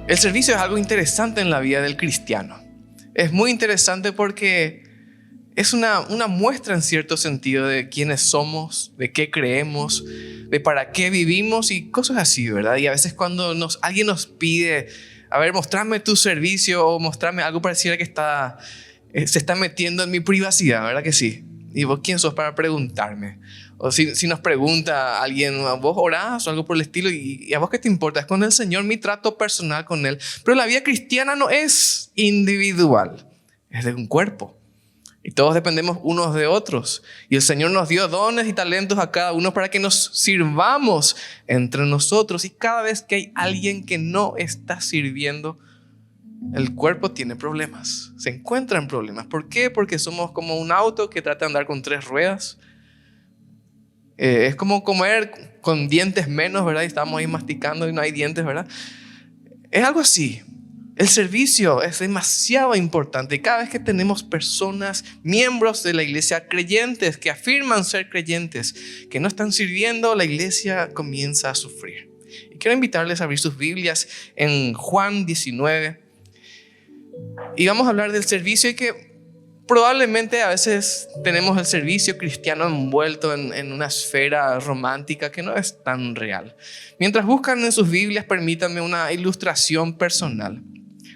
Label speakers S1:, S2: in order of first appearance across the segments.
S1: El servicio es algo interesante en la vida del cristiano. Es muy interesante porque es una muestra en cierto sentido de quiénes somos, de qué creemos, de para qué vivimos y cosas así, ¿verdad? Y a veces cuando alguien nos pide, a ver, mostrame tu servicio o mostrame algo, pareciera que se está metiendo en mi privacidad, ¿verdad que sí? ¿Y vos quién sos para preguntarme? O si nos pregunta alguien, ¿vos orás o algo por el estilo? ¿Y a vos qué te importa? Es con el Señor, mi trato personal con Él. Pero la vida cristiana no es individual, es de un cuerpo. Y todos dependemos unos de otros. Y el Señor nos dio dones y talentos a cada uno para que nos sirvamos entre nosotros. Y cada vez que hay alguien que no está sirviendo, el cuerpo tiene problemas, se encuentra en problemas. ¿Por qué? Porque somos como un auto que trata de andar con 3 ruedas. Es como comer con dientes menos, ¿verdad? Y estamos ahí masticando y no hay dientes, ¿verdad? Es algo así. El servicio es demasiado importante. Cada vez que tenemos personas, miembros de la iglesia, creyentes, que afirman ser creyentes, que no están sirviendo, la iglesia comienza a sufrir. Y quiero invitarles a abrir sus Biblias en Juan 19. Y vamos a hablar del servicio y que probablemente a veces tenemos el servicio cristiano envuelto en una esfera romántica que no es tan real. Mientras buscan en sus Biblias, permítanme una ilustración personal.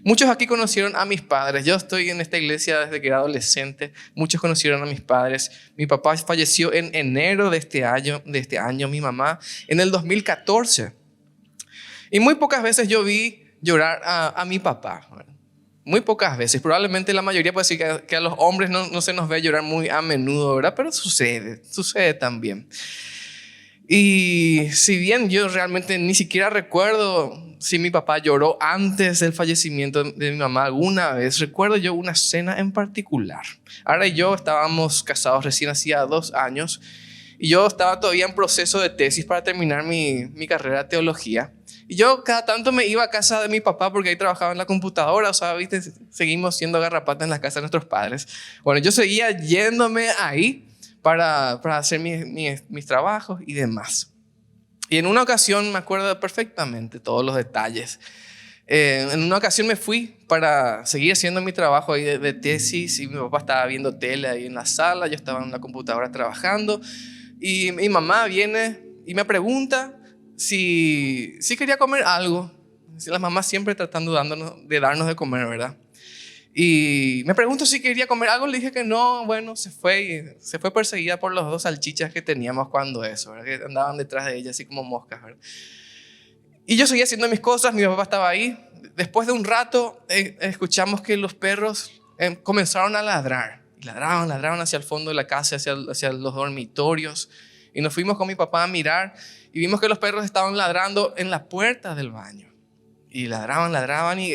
S1: Muchos aquí conocieron a mis padres. Yo estoy en esta iglesia desde que era adolescente. Muchos conocieron a mis padres. Mi papá falleció en enero de este año, mi mamá en el 2014. Y muy pocas veces yo vi llorar a mi papá. Muy pocas veces. Probablemente la mayoría puede decir que a los hombres no se nos ve llorar muy a menudo, ¿verdad? Pero sucede también. Y si bien yo realmente ni siquiera recuerdo si mi papá lloró antes del fallecimiento de mi mamá alguna vez, recuerdo yo una escena en particular. Ahora y yo estábamos casados recién hacía 2 años y yo estaba todavía en proceso de tesis para terminar mi carrera de teología. Y yo cada tanto me iba a casa de mi papá porque ahí trabajaba en la computadora, o sea, ¿viste? Seguimos siendo garrapatas en la casa de nuestros padres. Bueno, yo seguía yéndome ahí para hacer mis trabajos y demás. Y en una ocasión me acuerdo perfectamente todos los detalles. En una ocasión me fui para seguir haciendo mi trabajo ahí de tesis y mi papá estaba viendo tele ahí en la sala, yo estaba en la computadora trabajando y mi mamá viene y me pregunta si quería comer algo. Las mamás siempre tratando de darnos de comer, ¿verdad? Y me preguntó si quería comer algo, le dije que no. Bueno, se fue perseguida por los 2 salchichas que teníamos cuando eso, ¿verdad? Que andaban detrás de ella así como moscas, ¿verdad? Y yo seguía haciendo mis cosas, mi papá estaba ahí. Después de un rato escuchamos que los perros comenzaron a ladrar. Y ladraban hacia el fondo de la casa, hacia los dormitorios. Y nos fuimos con mi papá a mirar y vimos que los perros estaban ladrando en la puerta del baño. Y ladraban y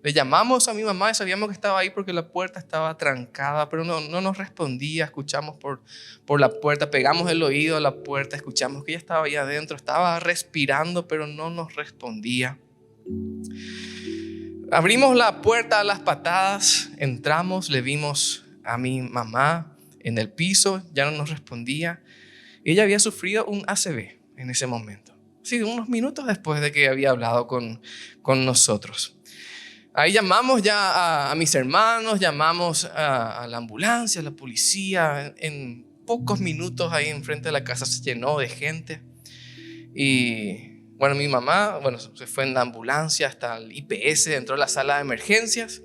S1: le llamamos a mi mamá y sabíamos que estaba ahí porque la puerta estaba trancada, pero no nos respondía. Escuchamos por la puerta, pegamos el oído a la puerta, escuchamos que ella estaba ahí adentro, estaba respirando, pero no nos respondía. Abrimos la puerta a las patadas, entramos, le vimos a mi mamá en el piso, ya no nos respondía. Ella había sufrido un ACV en ese momento. Sí, unos minutos después de que había hablado con nosotros. Ahí llamamos ya a mis hermanos, llamamos a la ambulancia, a la policía. En pocos minutos ahí enfrente de la casa se llenó de gente. Y bueno, mi mamá se fue en la ambulancia hasta el IPS, entró a la sala de emergencias.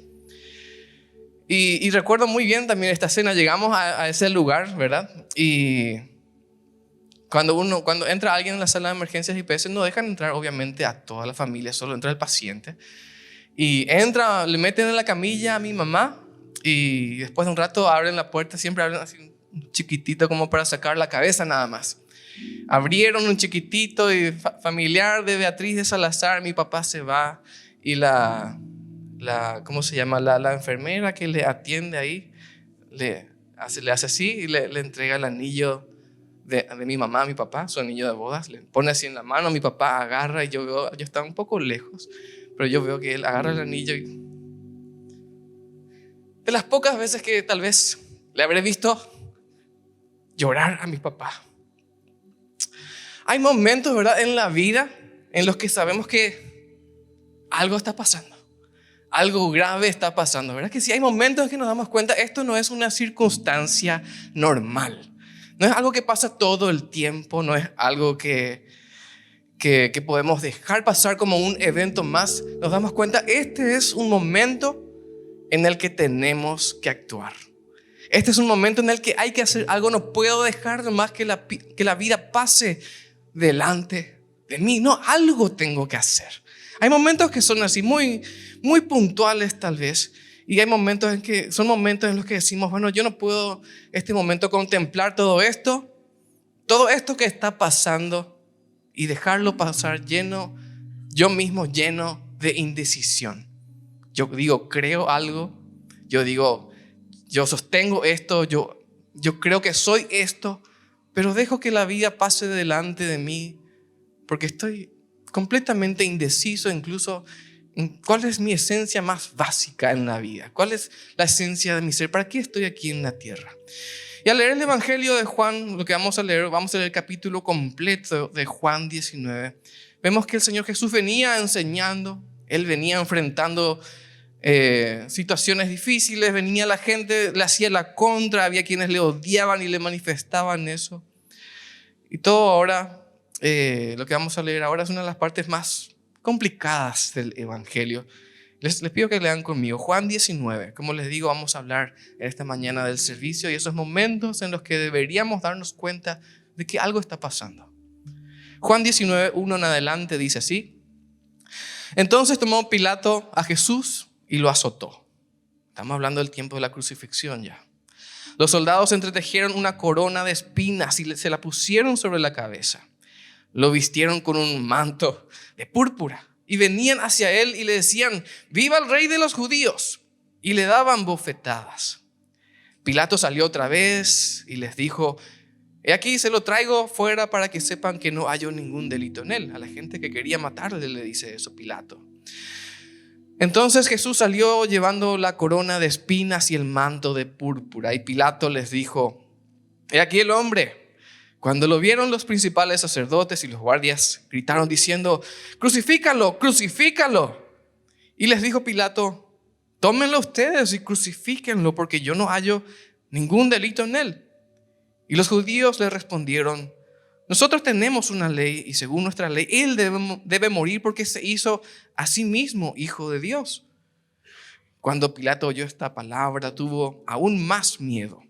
S1: Y recuerdo muy bien también esta escena. Llegamos a ese lugar, ¿verdad? Y cuando entra alguien en la sala de emergencias IPS, no dejan entrar obviamente a toda la familia, solo entra el paciente. Y entra, le meten en la camilla a mi mamá y después de un rato abren la puerta, siempre abren así un chiquitito como para sacar la cabeza nada más. Abrieron un chiquitito y familiar de Beatriz de Salazar. Mi papá se va y ¿cómo se llama? La enfermera que le atiende ahí le hace así y le entrega el anillo de mi mamá a mi papá, su anillo de bodas. Le pone así en la mano, mi papá agarra y yo estaba un poco lejos, pero yo veo que él agarra el anillo y de las pocas veces que tal vez le habré visto llorar a mi papá. Hay momentos, ¿verdad?, en la vida en los que sabemos que algo está pasando. Algo grave está pasando, ¿verdad? Que sí, hay momentos en que nos damos cuenta, esto no es una circunstancia normal. No es algo que pasa todo el tiempo, no es algo que podemos dejar pasar como un evento más. Nos damos cuenta, este es un momento en el que tenemos que actuar. Este es un momento en el que hay que hacer algo. No puedo dejar nomás que la vida pase delante de mí. No, algo tengo que hacer. Hay momentos que son así, muy, muy puntuales tal vez. Y hay momentos en que son momentos en los que decimos, bueno, yo no puedo este momento contemplar todo esto que está pasando y dejarlo pasar yo mismo lleno de indecisión. Yo digo, creo algo, yo digo, yo sostengo esto, yo creo que soy esto, pero dejo que la vida pase delante de mí porque estoy completamente indeciso incluso en cuál es mi esencia más básica en la vida, cuál es la esencia de mi ser, para qué estoy aquí en la tierra. Y al leer el Evangelio de Juan, lo que vamos a leer el capítulo completo de Juan 19, vemos que el Señor Jesús venía enseñando, Él venía enfrentando situaciones difíciles, venía la gente, le hacía la contra, había quienes le odiaban y le manifestaban eso. Y todo ahora, lo que vamos a leer ahora es una de las partes más complicadas del Evangelio. Les pido que lean conmigo Juan 19. Como les digo, vamos a hablar esta mañana del servicio y esos momentos en los que deberíamos darnos cuenta de que algo está pasando. Juan 19, 1 en adelante dice así: entonces tomó Pilato a Jesús y lo azotó. Estamos hablando del tiempo de la crucifixión ya. Los soldados entretejieron una corona de espinas y se la pusieron sobre la cabeza. Lo vistieron con un manto de púrpura y venían hacia él y le decían: ¡viva el rey de los judíos! Y le daban bofetadas. Pilato salió otra vez y les dijo: he aquí, se lo traigo fuera para que sepan que no halló ningún delito en él. A la gente que quería matarle le dice eso Pilato. Entonces Jesús salió llevando la corona de espinas y el manto de púrpura. Y Pilato les dijo: he aquí el hombre. Cuando lo vieron, los principales sacerdotes y los guardias gritaron diciendo: crucifícalo, crucifícalo. Y les dijo Pilato: tómenlo ustedes y crucifíquenlo, porque yo no hallo ningún delito en él. Y los judíos le respondieron: nosotros tenemos una ley y según nuestra ley él debe morir porque se hizo a sí mismo hijo de Dios. Cuando Pilato oyó esta palabra, tuvo aún más miedo.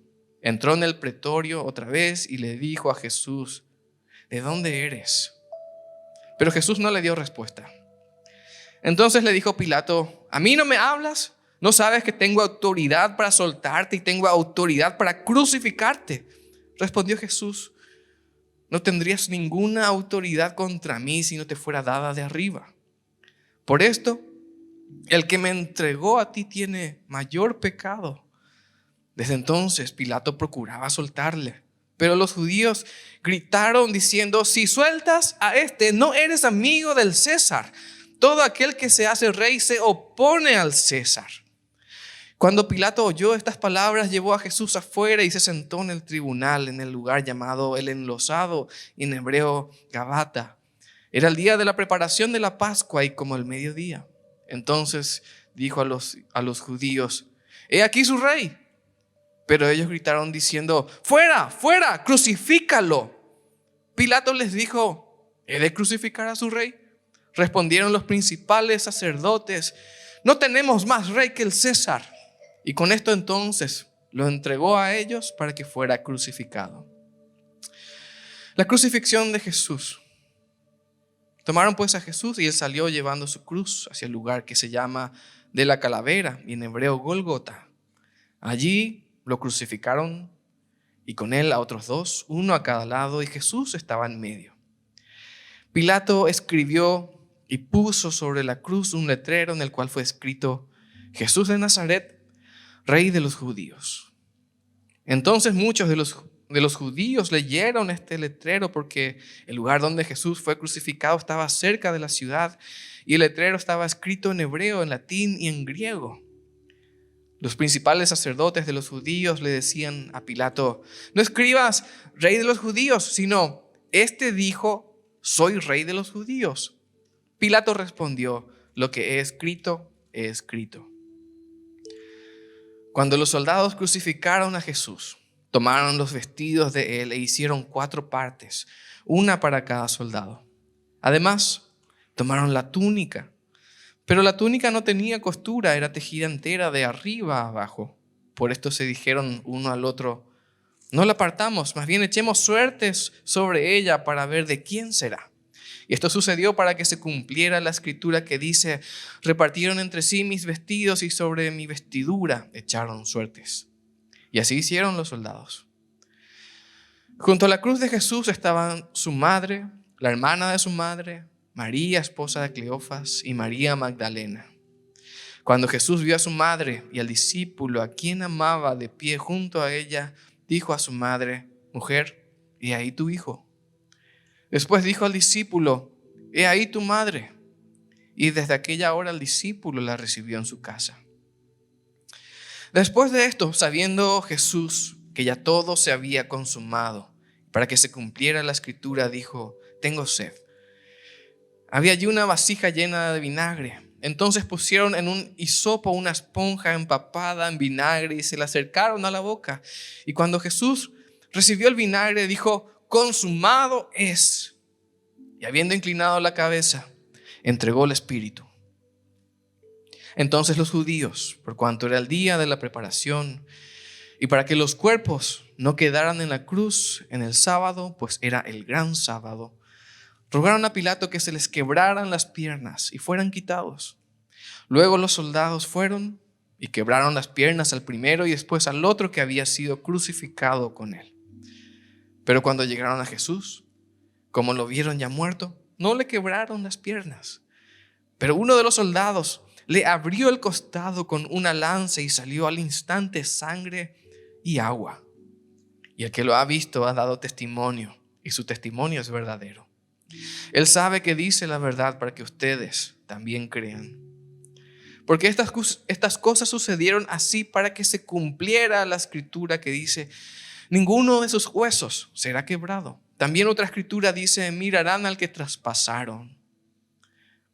S1: Entró en el pretorio otra vez y le dijo a Jesús: ¿de dónde eres? Pero Jesús no le dio respuesta. Entonces le dijo Pilato: ¿a mí no me hablas? ¿No sabes que tengo autoridad para soltarte y tengo autoridad para crucificarte? Respondió Jesús: no tendrías ninguna autoridad contra mí si no te fuera dada de arriba. Por esto, el que me entregó a ti tiene mayor pecado. Desde entonces Pilato procuraba soltarle, pero los judíos gritaron diciendo: si sueltas a este, no eres amigo del César. Todo aquel que se hace rey se opone al César. Cuando Pilato oyó estas palabras, llevó a Jesús afuera y se sentó en el tribunal, en el lugar llamado el Enlosado, en hebreo Gabata. Era el día de la preparación de la Pascua y como el mediodía. Entonces dijo a los judíos: he aquí su rey. Pero ellos gritaron diciendo: fuera, fuera, crucifícalo. Pilato les dijo: ¿he de crucificar a su rey? Respondieron los principales sacerdotes: no tenemos más rey que el César. Y con esto entonces lo entregó a ellos para que fuera crucificado. La crucifixión de Jesús. Tomaron pues a Jesús y él salió llevando su cruz hacia el lugar que se llama de la calavera y en hebreo Gólgota. Allí lo crucificaron y con él a otros dos, uno a cada lado, y Jesús estaba en medio. Pilato escribió y puso sobre la cruz un letrero en el cual fue escrito: Jesús de Nazaret, Rey de los judíos. Entonces muchos de los judíos leyeron este letrero porque el lugar donde Jesús fue crucificado estaba cerca de la ciudad y el letrero estaba escrito en hebreo, en latín y en griego. Los principales sacerdotes de los judíos le decían a Pilato: no escribas Rey de los judíos, sino este dijo: soy Rey de los judíos. Pilato respondió: lo que he escrito, he escrito. Cuando los soldados crucificaron a Jesús, tomaron los vestidos de él e hicieron 4 partes, una para cada soldado. Además, tomaron la túnica, pero la túnica no tenía costura, era tejida entera de arriba a abajo. Por esto se dijeron uno al otro: no la partamos, más bien echemos suertes sobre ella para ver de quién será. Y esto sucedió para que se cumpliera la escritura que dice: repartieron entre sí mis vestidos y sobre mi vestidura echaron suertes. Y así hicieron los soldados. Junto a la cruz de Jesús estaban su madre, la hermana de su madre, María, esposa de Cleofas, y María Magdalena. Cuando Jesús vio a su madre y al discípulo a quien amaba de pie junto a ella, dijo a su madre: mujer, he ahí tu hijo. Después dijo al discípulo: he ahí tu madre. Y desde aquella hora el discípulo la recibió en su casa. Después de esto, sabiendo Jesús que ya todo se había consumado, para que se cumpliera la escritura, dijo: tengo sed. Había allí una vasija llena de vinagre. Entonces pusieron en un hisopo una esponja empapada en vinagre y se la acercaron a la boca. Y cuando Jesús recibió el vinagre, dijo: consumado es. Y habiendo inclinado la cabeza, entregó el espíritu. Entonces los judíos, por cuanto era el día de la preparación, y para que los cuerpos no quedaran en la cruz en el sábado, pues era el gran sábado, rogaron a Pilato que se les quebraran las piernas y fueran quitados. Luego los soldados fueron y quebraron las piernas al primero y después al otro que había sido crucificado con él. Pero cuando llegaron a Jesús, como lo vieron ya muerto, no le quebraron las piernas. Pero uno de los soldados le abrió el costado con una lanza y salió al instante sangre y agua. Y el que lo ha visto ha dado testimonio, y su testimonio es verdadero. Él sabe que dice la verdad para que ustedes también crean. Porque estas cosas sucedieron así para que se cumpliera la escritura que dice: ninguno de sus huesos será quebrado. También otra escritura dice: mirarán al que traspasaron.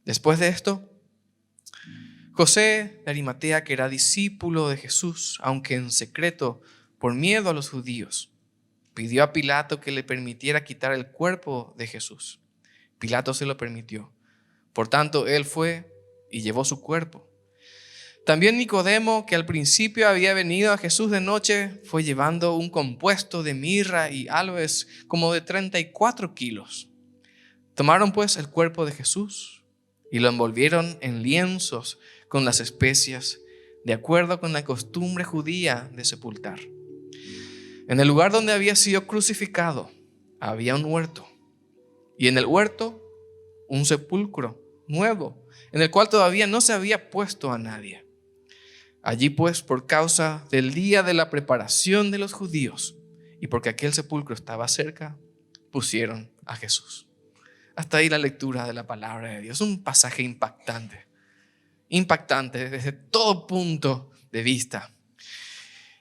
S1: Después de esto, José de Arimatea, que era discípulo de Jesús, aunque en secreto por miedo a los judíos, pidió a Pilato que le permitiera quitar el cuerpo de Jesús. Pilato se lo permitió. Por tanto, él fue y llevó su cuerpo. También Nicodemo, que al principio había venido a Jesús de noche, fue llevando un compuesto de mirra y aloes como de 34 kilos. Tomaron pues el cuerpo de Jesús y lo envolvieron en lienzos con las especias, de acuerdo con la costumbre judía de sepultar. En el lugar donde había sido crucificado había un huerto, y en el huerto un sepulcro nuevo, en el cual todavía no se había puesto a nadie. Allí pues, por causa del día de la preparación de los judíos y porque aquel sepulcro estaba cerca, pusieron a Jesús. Hasta ahí la lectura de la palabra de Dios. Un pasaje impactante desde todo punto de vista.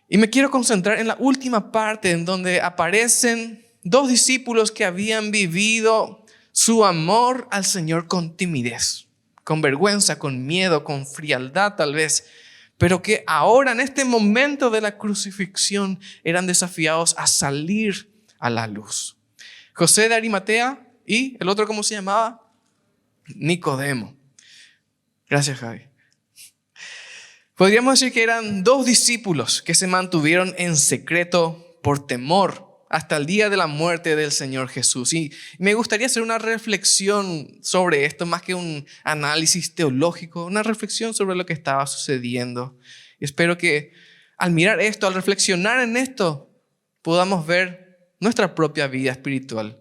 S1: Y me quiero concentrar en la última parte, en donde aparecen 2 discípulos que habían vivido su amor al Señor con timidez, con vergüenza, con miedo, con frialdad tal vez, pero que ahora en este momento de la crucifixión eran desafiados a salir a la luz. José de Arimatea y el otro, ¿cómo se llamaba? Nicodemo. Gracias, Javi. Podríamos decir que eran 2 discípulos que se mantuvieron en secreto por temor hasta el día de la muerte del Señor Jesús. Y me gustaría hacer una reflexión sobre esto, más que un análisis teológico, una reflexión sobre lo que estaba sucediendo. Y espero que al mirar esto, al reflexionar en esto, podamos ver nuestra propia vida espiritual.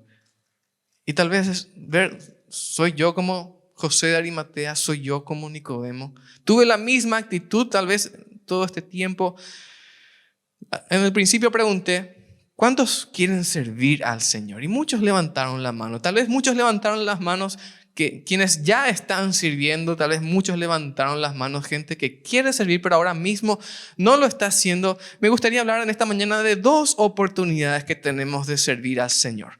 S1: Y tal vez ver, ¿soy yo como José de Arimatea? ¿Soy yo como Nicodemo? Tuve la misma actitud tal vez todo este tiempo. En el principio pregunté: ¿cuántos quieren servir al Señor? Y muchos levantaron la mano. Tal vez muchos levantaron las manos que quienes ya están sirviendo. Tal vez muchos levantaron las manos gente que quiere servir pero ahora mismo no lo está haciendo. Me gustaría hablar en esta mañana de 2 oportunidades que tenemos de servir al Señor.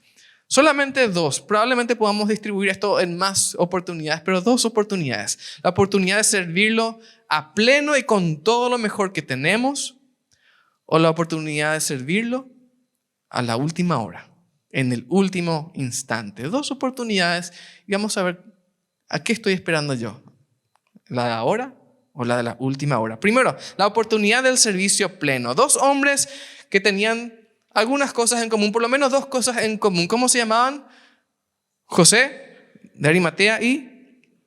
S1: Solamente dos. Probablemente podamos distribuir esto en más oportunidades, pero dos oportunidades. La oportunidad de servirlo a pleno y con todo lo mejor que tenemos, o la oportunidad de servirlo a la última hora, en el último instante. Dos oportunidades y vamos a ver a qué estoy esperando yo. ¿La de ahora o la de la última hora? Primero, la oportunidad del servicio pleno. Dos hombres que tenían algunas cosas en común, por lo menos dos cosas en común. ¿Cómo se llamaban? José de Arimatea y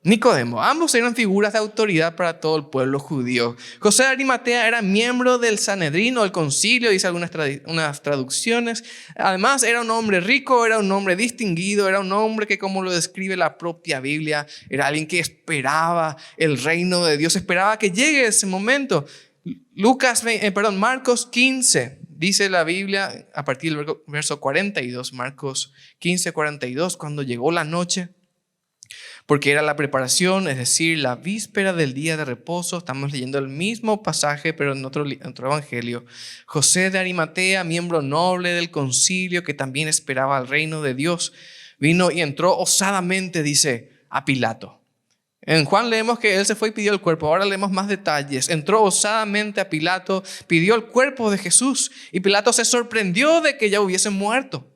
S1: Nicodemo. Ambos eran figuras de autoridad para todo el pueblo judío. José de Arimatea era miembro del Sanedrín o del concilio, dice unas traducciones. Además era un hombre rico, era un hombre distinguido, era un hombre que, como lo describe la propia Biblia, era alguien que esperaba el reino de Dios, esperaba que llegue ese momento. Marcos 15, dice la Biblia a partir del verso 42, Marcos 15, 42, cuando llegó la noche, porque era la preparación, es decir, la víspera del día de reposo. Estamos leyendo el mismo pasaje, pero en otro evangelio. José de Arimatea, miembro noble del concilio, que también esperaba el reino de Dios, vino y entró osadamente, dice, a Pilato. En Juan leemos que él se fue y pidió el cuerpo. Ahora leemos más detalles. Entró osadamente a Pilato, pidió el cuerpo de Jesús, y Pilato se sorprendió de que ya hubiese muerto.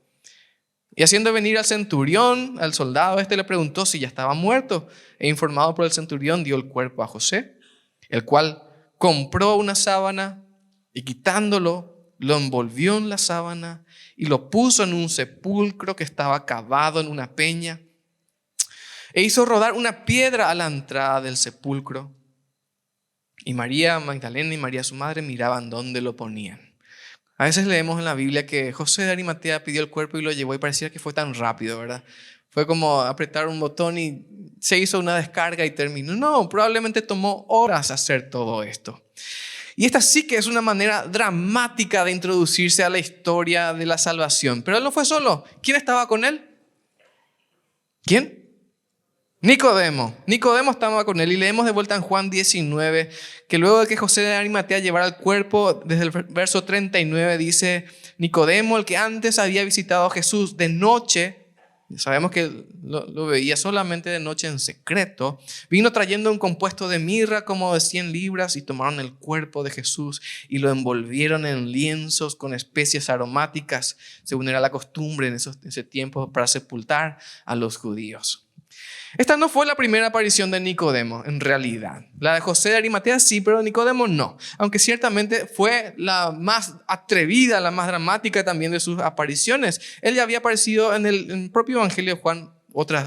S1: Y haciendo venir al centurión, al soldado, le preguntó si ya estaba muerto. E informado por el centurión, dio el cuerpo a José, el cual compró una sábana y, quitándolo, lo envolvió en la sábana y lo puso en un sepulcro que estaba cavado en una peña. E hizo rodar una piedra a la entrada del sepulcro. Y María Magdalena y María su madre miraban dónde lo ponían. A veces leemos en la Biblia que José de Arimatea pidió el cuerpo y lo llevó, y parecía que fue tan rápido, ¿verdad? Fue como apretar un botón y se hizo una descarga y terminó. No, probablemente tomó horas hacer todo esto. Y esta sí que es una manera dramática de introducirse a la historia de la salvación. Pero él no fue solo. ¿Quién estaba con él? ¿Quién? Nicodemo estaba con él, y leemos de vuelta en Juan 19 que luego de que José de Arimatea llevara el cuerpo, desde el verso 39 dice: Nicodemo, el que antes había visitado a Jesús de noche, sabemos que lo veía solamente de noche en secreto, vino trayendo un compuesto de mirra como de 100 libras, y tomaron el cuerpo de Jesús y lo envolvieron en lienzos con especias aromáticas, según era la costumbre en ese tiempo para sepultar a los judíos. Esta no fue la primera aparición de Nicodemo, en realidad. La de José de Arimatea sí, pero Nicodemo no. Aunque ciertamente fue la más atrevida, la más dramática también de sus apariciones. Él ya había aparecido en el propio evangelio de Juan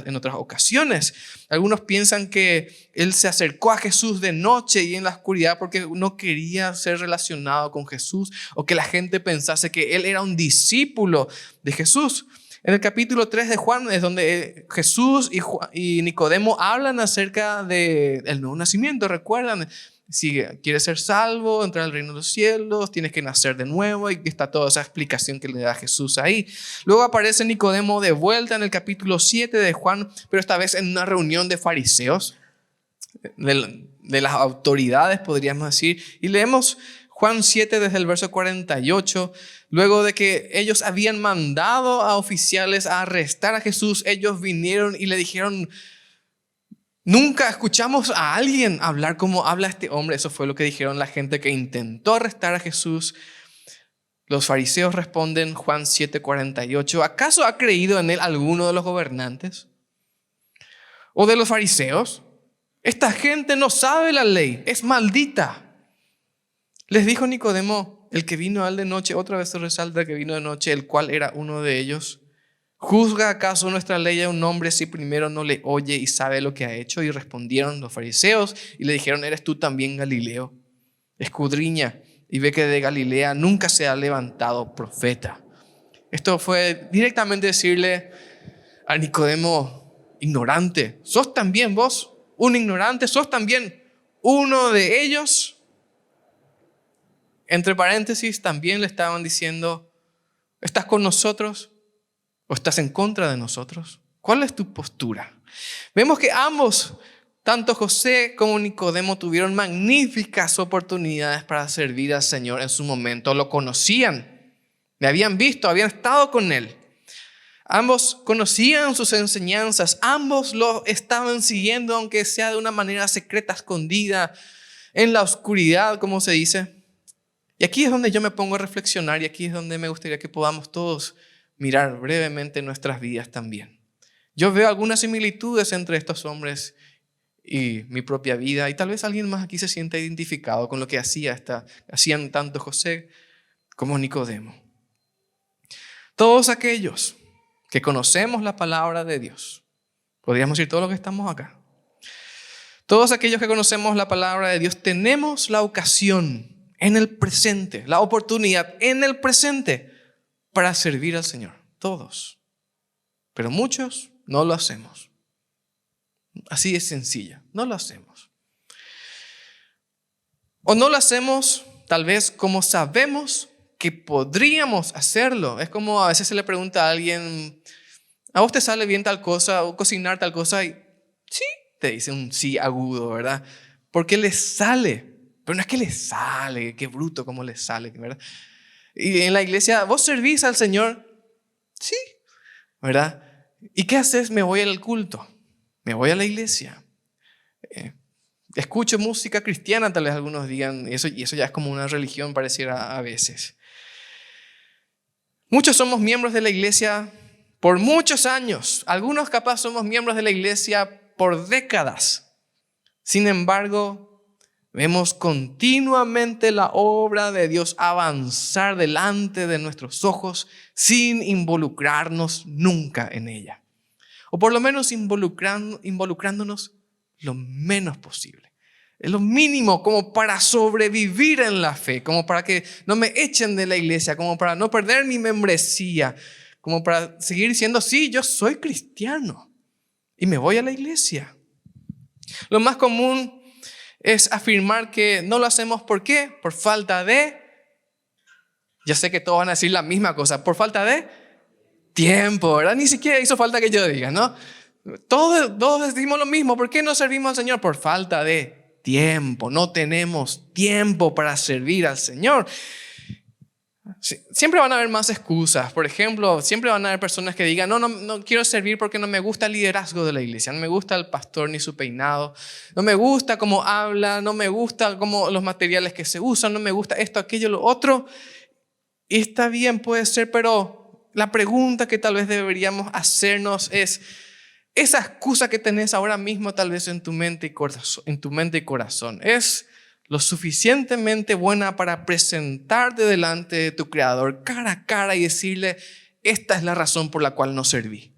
S1: en otras ocasiones. Algunos piensan que él se acercó a Jesús de noche y en la oscuridad porque no quería ser relacionado con Jesús, o que la gente pensase que él era un discípulo de Jesús. En el capítulo 3 de Juan es donde Jesús y Nicodemo hablan acerca del nuevo nacimiento. ¿Recuerdan? Si quieres ser salvo, entrar al reino de los cielos, tienes que nacer de nuevo, y está toda esa explicación que le da Jesús ahí. Luego aparece Nicodemo de vuelta en el capítulo 7 de Juan, pero esta vez en una reunión de fariseos, de las autoridades, podríamos decir. Y leemos Juan 7 desde el verso 48. Luego de que ellos habían mandado a oficiales a arrestar a Jesús, ellos vinieron y le dijeron: nunca escuchamos a alguien hablar como habla este hombre. Eso fue lo que dijeron la gente que intentó arrestar a Jesús. Los fariseos responden, Juan 7:48, ¿acaso ha creído en él alguno de los gobernantes o de los fariseos? Esta gente no sabe la ley, es maldita. Les dijo Nicodemo: el que vino al de noche, otra vez se resalta que vino de noche, el cual era uno de ellos. ¿Juzga acaso nuestra ley a un hombre si primero no le oye y sabe lo que ha hecho? Y respondieron los fariseos y le dijeron: ¿eres tú también Galileo? Escudriña y ve que de Galilea nunca se ha levantado profeta. Esto fue directamente decirle a Nicodemo: ignorante, ¿sos también vos un ignorante? ¿Sos también uno de ellos? Entre paréntesis, también le estaban diciendo: ¿estás con nosotros o estás en contra de nosotros? ¿Cuál es tu postura? Vemos que ambos, tanto José como Nicodemo, tuvieron magníficas oportunidades para servir al Señor en su momento. Lo conocían, le habían visto, habían estado con él. Ambos conocían sus enseñanzas, ambos lo estaban siguiendo, aunque sea de una manera secreta, escondida, en la oscuridad, como se dice. Y aquí es donde yo me pongo a reflexionar y aquí es donde me gustaría que podamos todos mirar brevemente nuestras vidas también. Yo veo algunas similitudes entre estos hombres y mi propia vida, y tal vez alguien más aquí se sienta identificado con lo que hacían tanto José como Nicodemo. Todos aquellos que conocemos la palabra de Dios, podríamos decir todos los que estamos acá, todos aquellos que conocemos la palabra de Dios, tenemos la ocasión en el presente, la oportunidad en el presente para servir al Señor. Todos. Pero muchos no lo hacemos. Así de sencilla, no lo hacemos. O no lo hacemos tal vez como sabemos que podríamos hacerlo. Es como a veces se le pregunta a alguien, ¿a vos te sale bien tal cosa o cocinar tal cosa? Y sí, te dice un sí agudo, ¿verdad? Porque le sale. Pero no es que le sale, qué bruto cómo le sale, ¿verdad? Y en la iglesia, ¿vos servís al Señor? Sí, ¿verdad? ¿Y qué haces? Me voy al culto, me voy a la iglesia. Escucho música cristiana, tal vez algunos digan, y eso ya es como una religión pareciera a veces. Muchos somos miembros de la iglesia por muchos años. Algunos capaz somos miembros de la iglesia por décadas. Sin embargo, vemos continuamente la obra de Dios avanzar delante de nuestros ojos sin involucrarnos nunca en ella. O por lo menos involucrándonos lo menos posible. Es lo mínimo como para sobrevivir en la fe, como para que no me echen de la iglesia, como para no perder mi membresía, como para seguir diciendo, sí, yo soy cristiano y me voy a la iglesia. Lo más común es afirmar que no lo hacemos, ¿por qué? Por falta de, ya sé que todos van a decir la misma cosa, por falta de tiempo, ¿verdad? Ni siquiera hizo falta que yo diga, ¿no? Todos decimos lo mismo, ¿por qué no servimos al Señor? Por falta de tiempo, no tenemos tiempo para servir al Señor. Siempre van a haber más excusas. Por ejemplo, siempre van a haber personas que digan, no quiero servir porque no me gusta el liderazgo de la iglesia, no me gusta el pastor ni su peinado, no me gusta cómo habla, no me gusta cómo los materiales que se usan, no me gusta esto, aquello, lo otro. Y está bien, puede ser, pero la pregunta que tal vez deberíamos hacernos es, esa excusa que tenés ahora mismo tal vez en tu mente y corazón, ¿es lo suficientemente buena para presentarte delante de tu Creador cara a cara y decirle, esta es la razón por la cual no serví?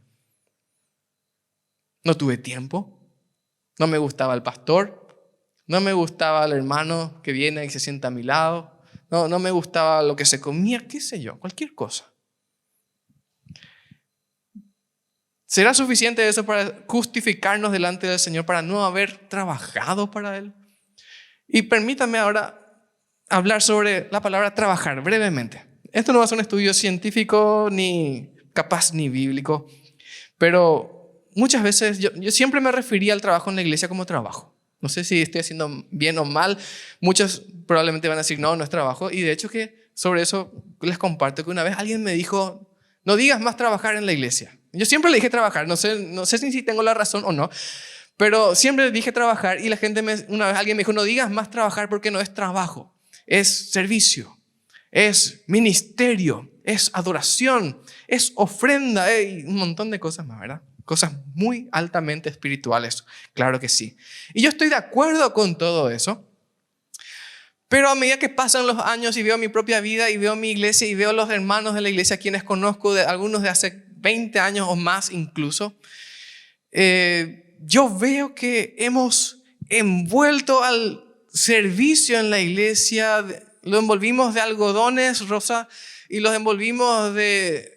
S1: No tuve tiempo, no me gustaba el pastor, no me gustaba el hermano que viene y se sienta a mi lado, no me gustaba lo que se comía, qué sé yo, cualquier cosa. ¿Será suficiente eso para justificarnos delante del Señor, para no haber trabajado para Él? Y permítame ahora hablar sobre la palabra trabajar brevemente. Esto no va a ser un estudio científico ni capaz ni bíblico, pero muchas veces yo siempre me refería al trabajo en la iglesia como trabajo. No sé si estoy haciendo bien o mal. Muchos probablemente van a decir, no es trabajo. Y de hecho que sobre eso les comparto que una vez alguien me dijo, no digas más trabajar en la iglesia. Yo siempre le dije trabajar, no sé si tengo la razón o no, pero siempre le dije trabajar y una vez alguien me dijo, no digas más trabajar porque no es trabajo, es servicio, es ministerio, es adoración, es ofrenda, y un montón de cosas más, ¿verdad? Cosas muy altamente espirituales, claro que sí. Y yo estoy de acuerdo con todo eso. Pero a medida que pasan los años y veo mi propia vida y veo mi iglesia y veo los hermanos de la iglesia, quienes conozco, algunos de hace 20 años o más incluso, yo veo que hemos envuelto al servicio en la iglesia, lo envolvimos de algodones, Rosa, y los envolvimos de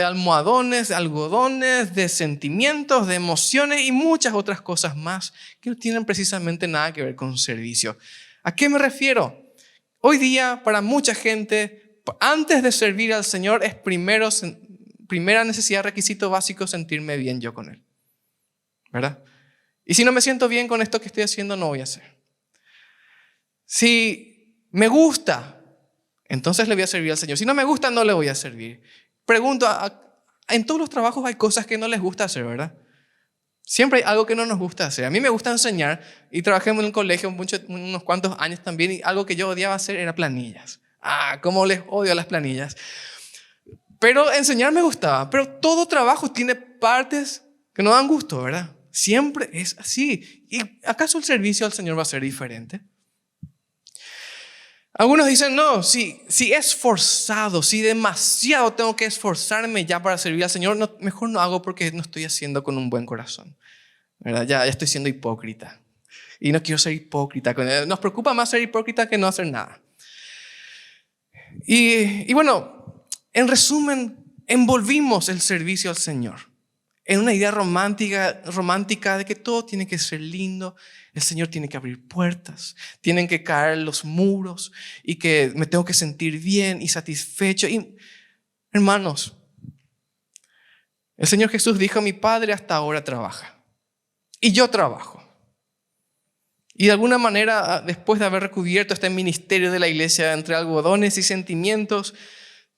S1: almohadones, de algodones, de sentimientos, de emociones y muchas otras cosas más que no tienen precisamente nada que ver con servicio. ¿A qué me refiero? Hoy día, para mucha gente, antes de servir al Señor, es primera necesidad, requisito básico, sentirme bien yo con Él, ¿verdad? Y si no me siento bien con esto que estoy haciendo, no voy a hacer. Si me gusta, entonces le voy a servir al Señor. Si no me gusta, no le voy a servir. Pregunto, ¿a en todos los trabajos hay cosas que no les gusta hacer, ¿verdad? Siempre hay algo que no nos gusta hacer. A mí me gusta enseñar y trabajé en un colegio unos cuantos años también y algo que yo odiaba hacer era planillas. Cómo les odio a las planillas. Pero enseñar me gustaba. Pero todo trabajo tiene partes que no dan gusto, ¿verdad? Siempre es así. ¿Y acaso el servicio al Señor va a ser diferente? Algunos dicen, no, si es forzado, si demasiado tengo que esforzarme ya para servir al Señor, no, mejor no hago porque no estoy haciendo con un buen corazón, ¿verdad? Ya estoy siendo hipócrita y no quiero ser hipócrita. Nos preocupa más ser hipócrita que no hacer nada. Y bueno, en resumen, envolvimos el servicio al Señor en una idea romántica de que todo tiene que ser lindo. El Señor tiene que abrir puertas, tienen que caer los muros y que me tengo que sentir bien y satisfecho. Y, hermanos, el Señor Jesús dijo, mi Padre hasta ahora trabaja y yo trabajo. Y de alguna manera, después de haber recubierto este ministerio de la iglesia entre algodones y sentimientos,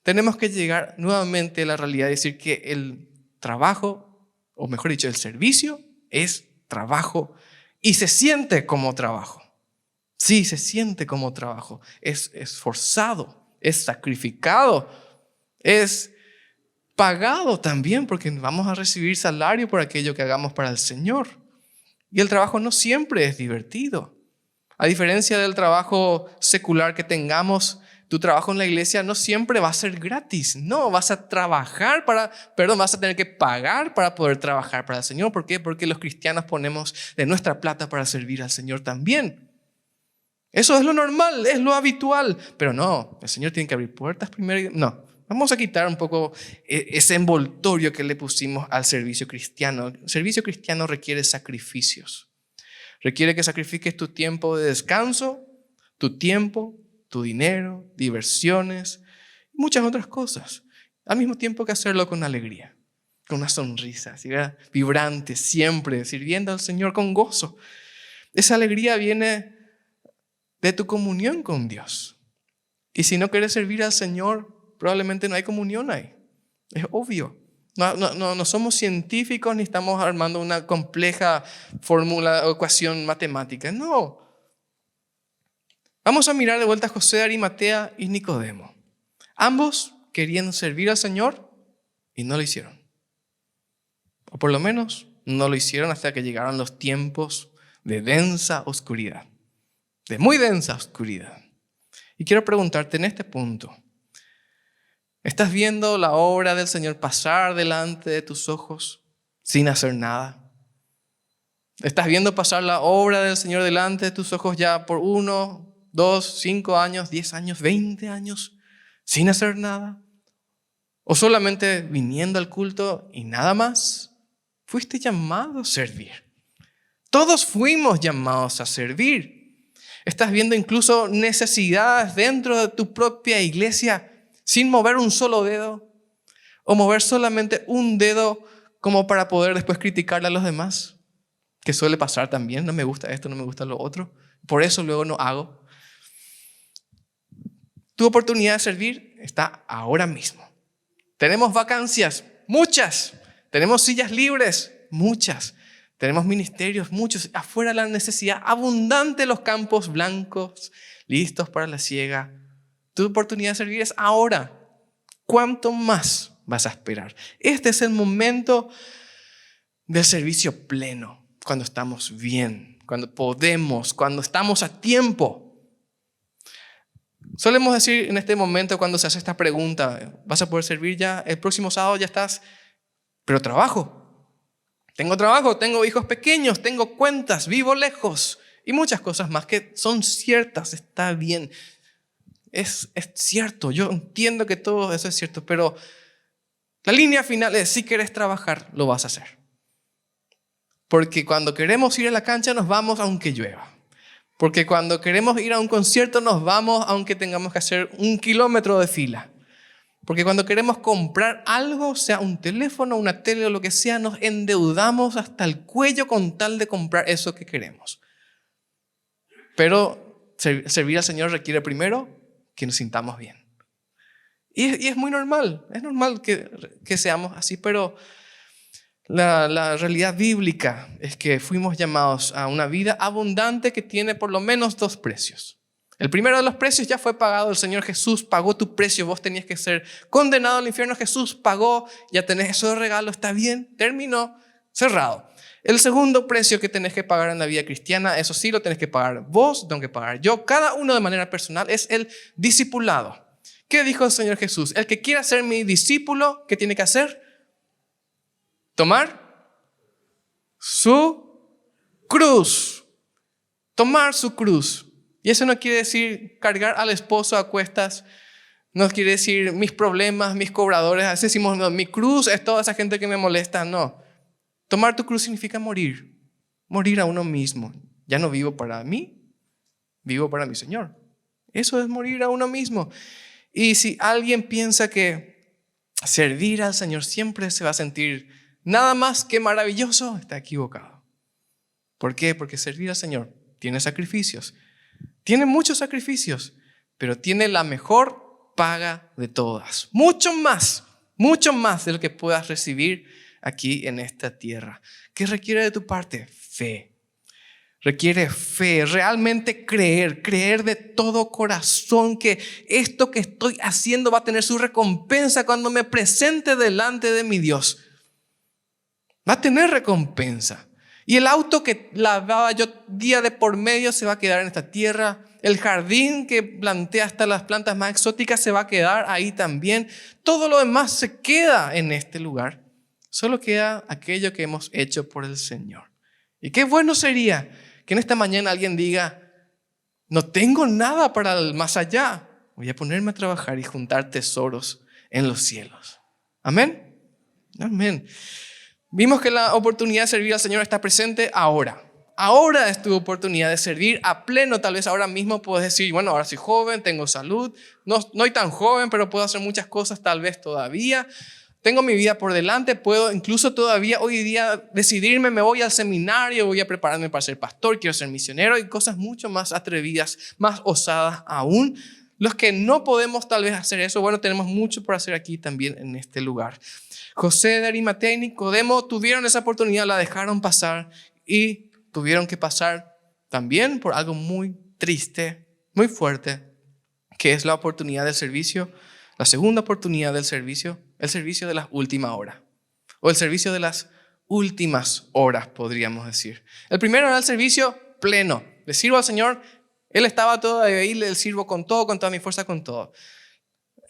S1: tenemos que llegar nuevamente a la realidad y decir que el trabajo, o mejor dicho, el servicio es trabajo. Y se siente como trabajo. Sí, se siente como trabajo. Es esforzado, es sacrificado, es pagado también porque vamos a recibir salario por aquello que hagamos para el Señor. Y el trabajo no siempre es divertido. A diferencia del trabajo secular que tengamos, tu trabajo en la iglesia no siempre va a ser gratis. No, vas a vas a tener que pagar para poder trabajar para el Señor. ¿Por qué? Porque los cristianos ponemos de nuestra plata para servir al Señor también. Eso es lo normal, es lo habitual. Pero no, el Señor tiene que abrir puertas primero. No, vamos a quitar un poco ese envoltorio que le pusimos al servicio cristiano. El servicio cristiano requiere sacrificios. Requiere que sacrifiques tu tiempo de descanso, tu tiempo, tu dinero, diversiones, muchas otras cosas. Al mismo tiempo que hacerlo con alegría, con una sonrisa, ¿sí? Vibrante, siempre, sirviendo al Señor con gozo. Esa alegría viene de tu comunión con Dios. Y si no quieres servir al Señor, probablemente no hay comunión ahí. Es obvio. No somos científicos ni estamos armando una compleja fórmula o ecuación matemática. No. Vamos a mirar de vuelta a José de Arimatea y Nicodemo. Ambos querían servir al Señor y no lo hicieron. O por lo menos no lo hicieron hasta que llegaron los tiempos de densa oscuridad. De muy densa oscuridad. Y quiero preguntarte en este punto, ¿estás viendo la obra del Señor pasar delante de tus ojos sin hacer nada? ¿Estás viendo pasar la obra del Señor delante de tus ojos ya por 1, 2, 5 años, 10 años, 20 años, sin hacer nada? ¿O solamente viniendo al culto y nada más? Fuiste llamado a servir. Todos fuimos llamados a servir. Estás viendo incluso necesidades dentro de tu propia iglesia sin mover un solo dedo, o mover solamente un dedo como para poder después criticarle a los demás, que suele pasar también. No me gusta esto, no me gusta lo otro, por eso luego no hago. Tu oportunidad de servir está ahora mismo. Tenemos vacancias, muchas. Tenemos sillas libres, muchas. Tenemos ministerios, muchos. Afuera la necesidad abundante, los campos blancos, listos para la siega. Tu oportunidad de servir es ahora. ¿Cuánto más vas a esperar? Este es el momento del servicio pleno, cuando estamos bien, cuando podemos, cuando estamos a tiempo. Solemos decir en este momento cuando se hace esta pregunta, ¿vas a poder servir ya? El próximo sábado ya estás, pero trabajo. Tengo trabajo, tengo hijos pequeños, tengo cuentas, vivo lejos y muchas cosas más que son ciertas, está bien. Es cierto, yo entiendo que todo eso es cierto, pero la línea final es, si quieres trabajar, lo vas a hacer. Porque cuando queremos ir a la cancha nos vamos aunque llueva. Porque cuando queremos ir a un concierto nos vamos aunque tengamos que hacer 1 kilómetro de fila. Porque cuando queremos comprar algo, sea un teléfono, una tele o lo que sea, nos endeudamos hasta el cuello con tal de comprar eso que queremos. Pero servir al Señor requiere primero que nos sintamos bien. Y es muy normal, es normal que seamos así, pero la realidad bíblica es que fuimos llamados a una vida abundante que tiene por lo menos dos precios. El primero de los precios ya fue pagado, el Señor Jesús pagó tu precio, vos tenías que ser condenado al infierno, Jesús pagó, ya tenés eso de regalo, está bien, terminó, cerrado. El segundo precio que tenés que pagar en la vida cristiana, eso sí lo tenés que pagar vos, tengo que pagar yo, cada uno de manera personal, es el discipulado. ¿Qué dijo el Señor Jesús? El que quiera ser mi discípulo, ¿qué tiene que hacer? Tomar su cruz. Tomar su cruz. Y eso no quiere decir cargar al esposo a cuestas. No quiere decir mis problemas, mis cobradores. A veces decimos, no, mi cruz es toda esa gente que me molesta. No. Tomar tu cruz significa morir. Morir a uno mismo. Ya no vivo para mí, vivo para mi Señor. Eso es morir a uno mismo. Y si alguien piensa que servir al Señor siempre se va a sentir nada más que maravilloso, está equivocado. ¿Por qué? Porque servir al Señor tiene sacrificios. Tiene muchos sacrificios, pero tiene la mejor paga de todas. Mucho más de lo que puedas recibir aquí en esta tierra. ¿Qué requiere de tu parte? Fe. Requiere fe, realmente creer de todo corazón que esto que estoy haciendo va a tener su recompensa cuando me presente delante de mi Dios. Va a tener recompensa. Y el auto que lavaba yo día de por medio se va a quedar en esta tierra. El jardín que planté hasta las plantas más exóticas se va a quedar ahí también. Todo lo demás se queda en este lugar. Solo queda aquello que hemos hecho por el Señor. Y qué bueno sería que en esta mañana alguien diga, no tengo nada para el más allá. Voy a ponerme a trabajar y juntar tesoros en los cielos. Amén. Amén. Vimos que la oportunidad de servir al Señor está presente ahora. Ahora es tu oportunidad de servir a pleno. Tal vez ahora mismo puedes decir, bueno, ahora soy joven, tengo salud. No soy tan joven, pero puedo hacer muchas cosas tal vez todavía. Tengo mi vida por delante, puedo incluso todavía hoy día decidirme, me voy al seminario, voy a prepararme para ser pastor, quiero ser misionero y cosas mucho más atrevidas, más osadas aún. Los que no podemos tal vez hacer eso, bueno, tenemos mucho por hacer aquí también en este lugar. José de Arimatea y Nicodemo tuvieron esa oportunidad, la dejaron pasar y tuvieron que pasar también por algo muy triste, muy fuerte, que es la oportunidad del servicio, la segunda oportunidad del servicio, el servicio de las últimas horas, o el servicio de las últimas horas, podríamos decir. El primero era el servicio pleno. Le sirvo al Señor, Él estaba todo ahí, le sirvo con todo, con toda mi fuerza, con todo.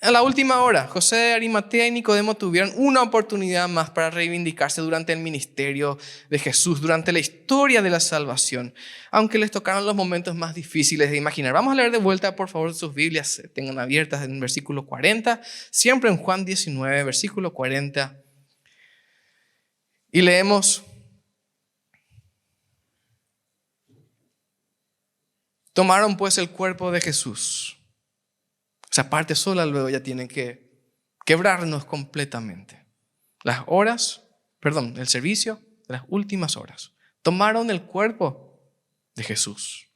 S1: A la última hora, José de Arimatea y Nicodemo tuvieron una oportunidad más para reivindicarse durante el ministerio de Jesús, durante la historia de la salvación, aunque les tocaron los momentos más difíciles de imaginar. Vamos a leer de vuelta, por favor, sus Biblias, tengan abiertas en el versículo 40, siempre en Juan 19, versículo 40. Y leemos: tomaron pues el cuerpo de Jesús. Esa parte sola luego ya tienen que quebrarnos completamente. El servicio de las últimas horas. Tomaron el cuerpo de Jesús.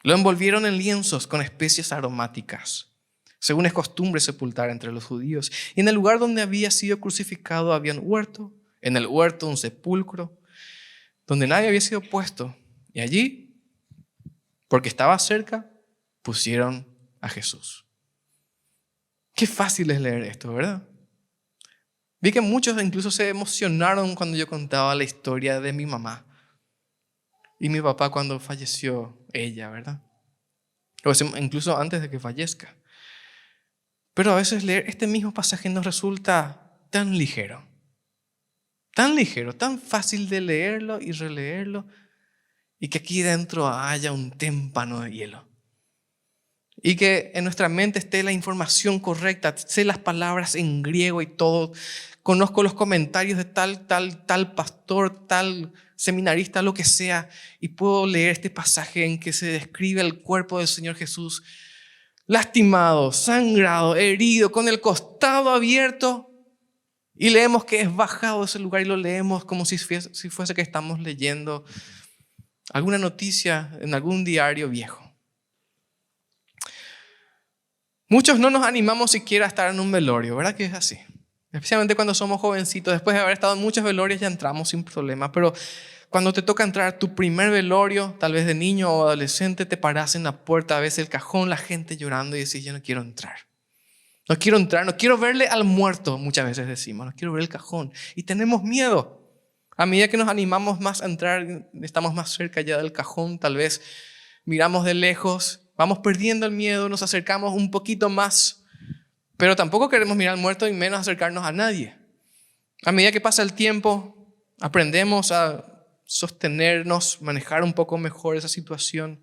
S1: Lo envolvieron en lienzos con especias aromáticas, según es costumbre sepultar entre los judíos. Y en el lugar donde había sido crucificado había un huerto, en el huerto un sepulcro, donde nadie había sido puesto. Y allí, porque estaba cerca, pusieron a Jesús. Qué fácil es leer esto, ¿verdad? Vi que muchos incluso se emocionaron cuando yo contaba la historia de mi mamá y mi papá cuando falleció ella, ¿verdad? O incluso antes de que fallezca. Pero a veces leer este mismo pasaje nos resulta tan ligero, tan fácil de leerlo y releerlo, y que aquí dentro haya un témpano de hielo. Y que en nuestra mente esté la información correcta, sé las palabras en griego y todo. Conozco los comentarios de tal pastor, tal seminarista, lo que sea. Y puedo leer este pasaje en que se describe el cuerpo del Señor Jesús lastimado, sangrado, herido, con el costado abierto. Y leemos que es bajado de ese lugar y lo leemos como si fuese que estamos leyendo alguna noticia en algún diario viejo. Muchos no nos animamos siquiera a estar en un velorio, ¿verdad que es así? Especialmente cuando somos jovencitos, después de haber estado en muchos velorios ya entramos sin problema, pero cuando te toca entrar a tu primer velorio, tal vez de niño o adolescente, te paras en la puerta, ves el cajón, la gente llorando y decís, yo no quiero entrar. No quiero entrar, no quiero verle al muerto, muchas veces decimos, no quiero ver el cajón. Y tenemos miedo. A medida que nos animamos más a entrar, estamos más cerca ya del cajón, tal vez miramos de lejos, vamos perdiendo el miedo, nos acercamos un poquito más, pero tampoco queremos mirar al muerto y menos acercarnos a nadie. A medida que pasa el tiempo, aprendemos a sostenernos, manejar un poco mejor esa situación,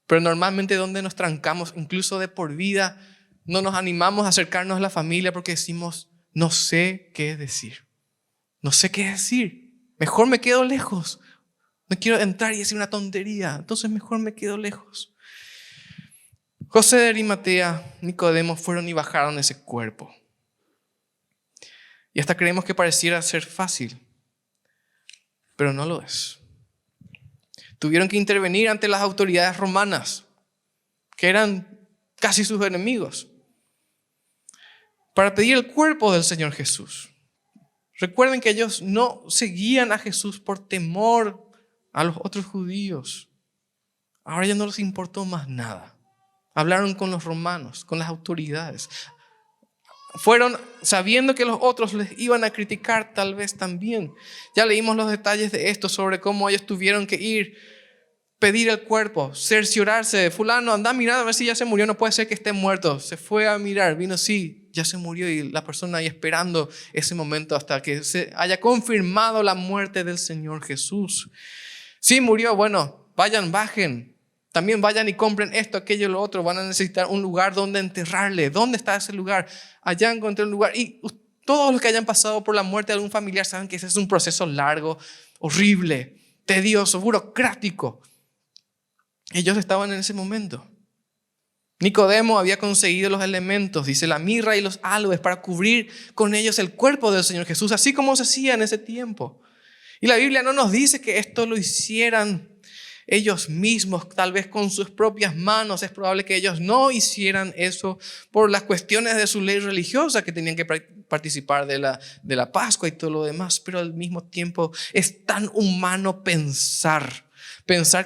S1: pero normalmente donde nos trancamos, incluso de por vida, no nos animamos a acercarnos a la familia porque decimos, no sé qué decir, no sé qué decir, mejor me quedo lejos, no quiero entrar y decir una tontería, entonces mejor me quedo lejos. José de Arimatea, Nicodemo fueron y bajaron ese cuerpo. Y hasta creemos que pareciera ser fácil, pero no lo es. Tuvieron que intervenir ante las autoridades romanas, que eran casi sus enemigos, para pedir el cuerpo del Señor Jesús. Recuerden que ellos no seguían a Jesús por temor a los otros judíos. Ahora ya no les importó más nada. Hablaron con los romanos, con las autoridades. Fueron sabiendo que los otros les iban a criticar tal vez también. Ya leímos los detalles de esto sobre cómo ellos tuvieron que ir, pedir el cuerpo, cerciorarse. Fulano, anda a mirar a ver si ya se murió, no puede ser que esté muerto. Se fue a mirar, vino, sí, ya se murió, y la persona ahí esperando ese momento hasta que se haya confirmado la muerte del Señor Jesús. Sí, murió, bueno, vayan, bajen. También vayan y compren esto, aquello, lo otro. Van a necesitar un lugar donde enterrarle. ¿Dónde está ese lugar? Allá encontré un lugar. Y todos los que hayan pasado por la muerte de algún familiar saben que ese es un proceso largo, horrible, tedioso, burocrático. Ellos estaban en ese momento. Nicodemo había conseguido los elementos, dice, la mirra y los aloes, para cubrir con ellos el cuerpo del Señor Jesús, así como se hacía en ese tiempo. Y la Biblia no nos dice que esto lo hicieran ellos mismos, tal vez con sus propias manos. Es probable que ellos no hicieran eso por las cuestiones de su ley religiosa, que tenían que participar de la Pascua y todo lo demás. Pero al mismo tiempo es tan humano pensar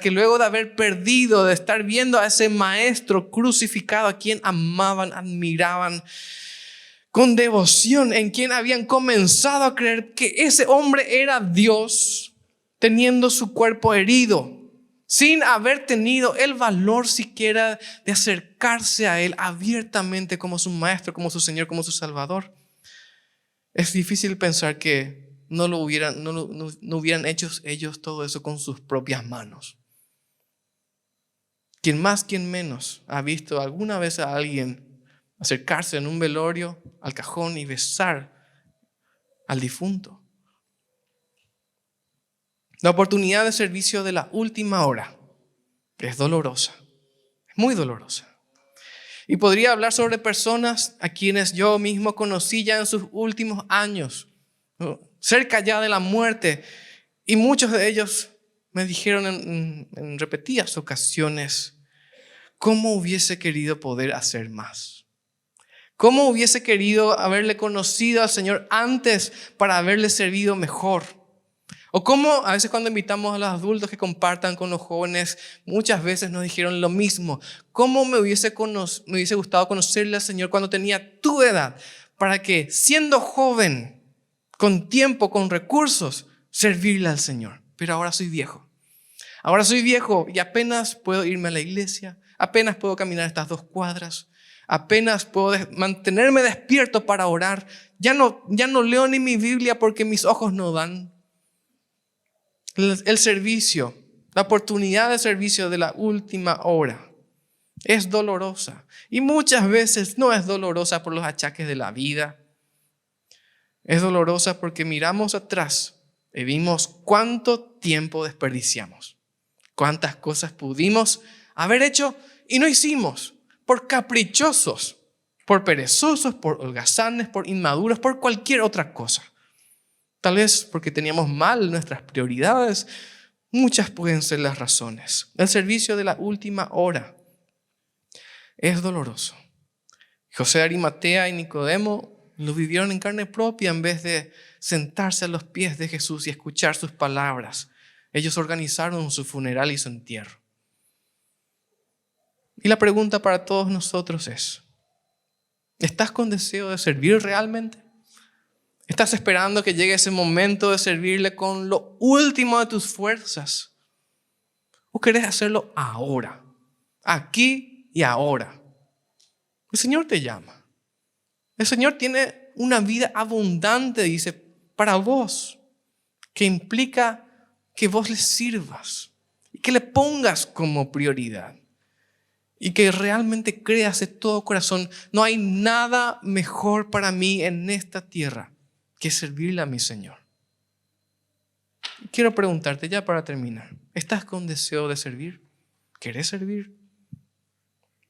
S1: que luego de haber perdido, de estar viendo a ese maestro crucificado, a quien amaban, admiraban con devoción, en quien habían comenzado a creer que ese hombre era Dios, teniendo su cuerpo herido, sin haber tenido el valor siquiera de acercarse a Él abiertamente como su maestro, como su Señor, como su Salvador. Es difícil pensar que no hubieran hecho ellos todo eso con sus propias manos. Quien más, quien menos ha visto alguna vez a alguien acercarse en un velorio al cajón y besar al difunto. La oportunidad de servicio de la última hora es dolorosa, es muy dolorosa. Y podría hablar sobre personas a quienes yo mismo conocí ya en sus últimos años, cerca ya de la muerte. Y muchos de ellos me dijeron en repetidas ocasiones cómo hubiese querido poder hacer más. Cómo hubiese querido haberle conocido al Señor antes para haberle servido mejor. O cómo a veces cuando invitamos a los adultos que compartan con los jóvenes, muchas veces nos dijeron lo mismo. ¿Cómo me hubiese gustado conocerle al Señor cuando tenía tu edad? Para que siendo joven, con tiempo, con recursos, servirle al Señor. Pero ahora soy viejo. Ahora soy viejo y apenas puedo irme a la iglesia. Apenas puedo caminar estas 2 cuadras. Apenas puedo mantenerme despierto para orar. Ya no leo ni mi Biblia porque mis ojos no dan. El servicio, la oportunidad de servicio de la última hora es dolorosa. Y muchas veces no es dolorosa por los achaques de la vida. Es dolorosa porque miramos atrás y vimos cuánto tiempo desperdiciamos. Cuántas cosas pudimos haber hecho y no hicimos. Por caprichosos, por perezosos, por holgazanes, por inmaduros, por cualquier otra cosa. Tal vez porque teníamos mal nuestras prioridades. Muchas pueden ser las razones. El servicio de la última hora es doloroso. José de Arimatea y Nicodemo lo vivieron en carne propia en vez de sentarse a los pies de Jesús y escuchar sus palabras. Ellos organizaron su funeral y su entierro. Y la pregunta para todos nosotros es: ¿estás con deseo de servir realmente? ¿Estás esperando que llegue ese momento de servirle con lo último de tus fuerzas? ¿O querés hacerlo ahora? Aquí y ahora. El Señor te llama. El Señor tiene una vida abundante, dice, para vos, que implica que vos le sirvas y que le pongas como prioridad y que realmente creas de todo corazón: no hay nada mejor para mí en esta tierra que servirle a mi Señor. Quiero preguntarte ya para terminar: ¿estás con deseo de servir? ¿Querés servir?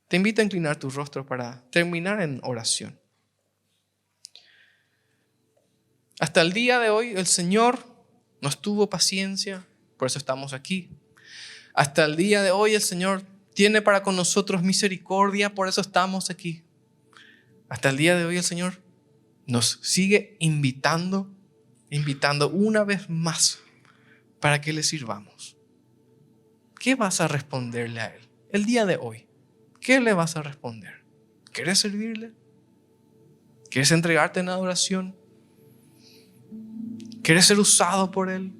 S1: Te invito a inclinar tu rostro para terminar en oración. Hasta el día de hoy el Señor nos tuvo paciencia, por eso estamos aquí. Hasta el día de hoy el Señor tiene para con nosotros misericordia, por eso estamos aquí. Hasta el día de hoy el Señor nos sigue invitando una vez más para que le sirvamos. ¿Qué vas a responderle a Él el día de hoy? ¿Qué le vas a responder? ¿Quieres servirle? ¿Quieres entregarte en adoración? ¿Quieres ser usado por Él?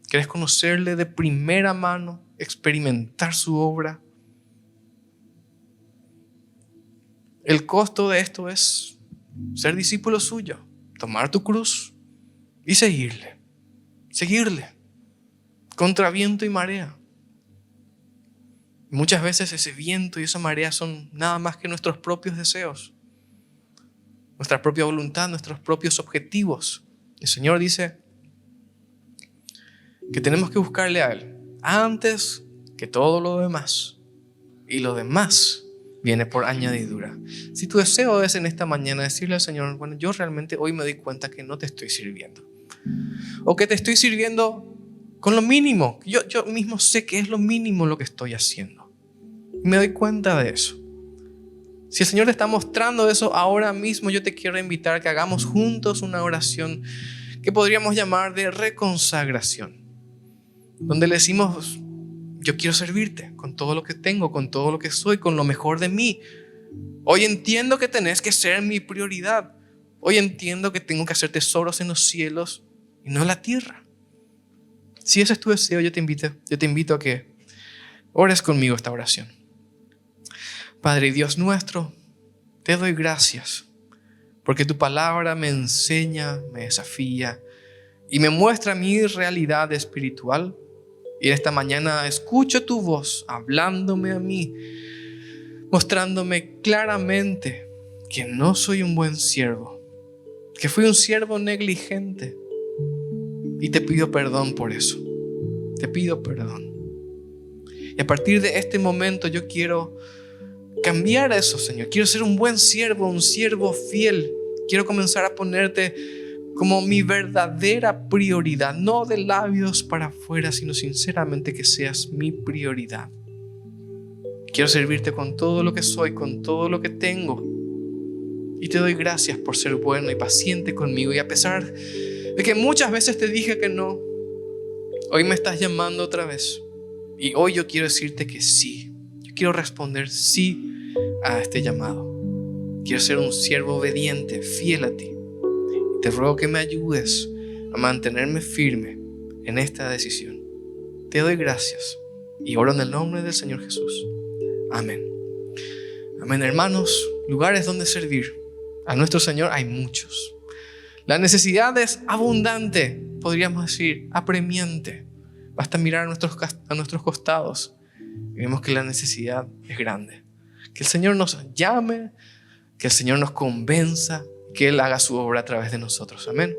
S1: ¿Quieres conocerle de primera mano? ¿Experimentar su obra? El costo de esto es ser discípulo suyo, tomar tu cruz y seguirle contra viento y marea. Muchas veces ese viento y esa marea son nada más que nuestros propios deseos, nuestra propia voluntad, nuestros propios objetivos. El Señor dice que tenemos que buscarle a Él antes que todo lo demás, y lo demás viene por añadidura. Si tu deseo es en esta mañana decirle al Señor: bueno, yo realmente hoy me doy cuenta que no te estoy sirviendo, o que te estoy sirviendo con lo mínimo, yo mismo sé que es lo mínimo lo que estoy haciendo, me doy cuenta de eso. Si el Señor te está mostrando eso ahora mismo, yo te quiero invitar a que hagamos juntos una oración que podríamos llamar de reconsagración, donde le decimos: yo quiero servirte con todo lo que tengo, con todo lo que soy, con lo mejor de mí. Hoy entiendo que tenés que ser mi prioridad. Hoy entiendo que tengo que hacer tesoros en los cielos y no en la tierra. Si ese es tu deseo, yo te invito a que ores conmigo esta oración. Padre y Dios nuestro, te doy gracias porque tu palabra me enseña, me desafía y me muestra mi realidad espiritual. Y en esta mañana escucho tu voz hablándome a mí, mostrándome claramente que no soy un buen siervo, que fui un siervo negligente. Y te pido perdón por eso. Te pido perdón. Y a partir de este momento yo quiero cambiar eso, Señor. Quiero ser un buen siervo, un siervo fiel. Quiero comenzar a ponerte como mi verdadera prioridad, no de labios para afuera, sino sinceramente que seas mi prioridad. Quiero servirte con todo lo que soy, con todo lo que tengo. Y te doy gracias por ser bueno y paciente conmigo. Y a pesar de que muchas veces te dije que no, hoy me estás llamando otra vez. Y hoy yo quiero decirte que sí. Yo quiero responder sí a este llamado. Quiero ser un siervo obediente, fiel a ti. Te ruego que me ayudes a mantenerme firme en esta decisión. Te doy gracias y oro en el nombre del Señor Jesús. Amén. Amén, hermanos. Lugares donde servir a nuestro Señor hay muchos. La necesidad es abundante, podríamos decir, apremiante. Basta mirar a nuestros costados y vemos que la necesidad es grande. Que el Señor nos llame, que el Señor nos convenza, que Él haga su obra a través de nosotros. Amén.